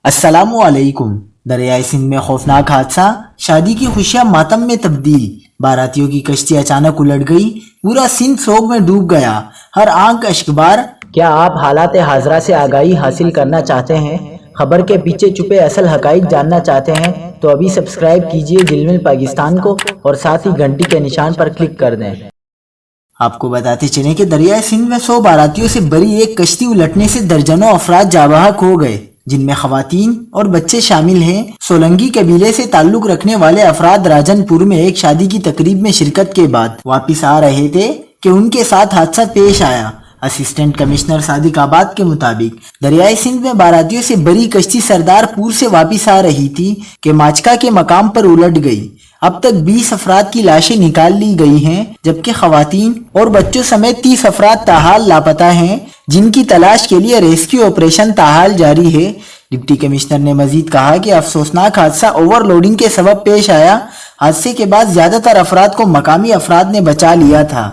السلام علیکم۔ دریائے سندھ میں خوفناک حادثہ، شادی کی خوشیاں ماتم میں تبدیل، باراتیوں کی کشتی اچانک الٹ گئی، پورا سندھ سوگ میں ڈوب گیا، ہر آنکھ اشکبار۔ کیا آپ حالات حاضرہ سے آگاہی حاصل کرنا چاہتے ہیں؟ خبر کے پیچھے چھپے اصل حقائق جاننا چاہتے ہیں تو ابھی سبسکرائب کیجئے جلمل پاکستان کو اور ساتھ ہی گھنٹی کے نشان پر کلک کر دیں۔ آپ کو بتاتے چلیں کہ دریائے سندھ میں 100 باراتیوں سے بری ایک کشتی الٹنے سے درجنوں افراد جاں بحق ہو گئے، جن میں خواتین اور بچے شامل ہیں۔ سولنگی قبیلے سے تعلق رکھنے والے افراد راجن پور میں ایک شادی کی تقریب میں شرکت کے بعد واپس آ رہے تھے کہ ان کے ساتھ حادثہ پیش آیا۔ اسسٹنٹ کمشنر صادق آباد کے مطابق دریائے سندھ میں باراتیوں سے بری کشتی سردار پور سے واپس آ رہی تھی کہ ماچکا کے مقام پر الٹ گئی۔ اب تک 20 افراد کی لاشیں نکال لی گئی ہیں، جبکہ خواتین اور بچوں سمیت 30 افراد تاحال لاپتہ ہیں، جن کی تلاش کے لیے ریسکیو آپریشن تاحال جاری ہے۔ ڈپٹی کمشنر نے مزید کہا کہ افسوسناک حادثہ اوور لوڈنگ کے سبب پیش آیا۔ حادثے کے بعد زیادہ تر افراد کو مقامی افراد نے بچا لیا تھا۔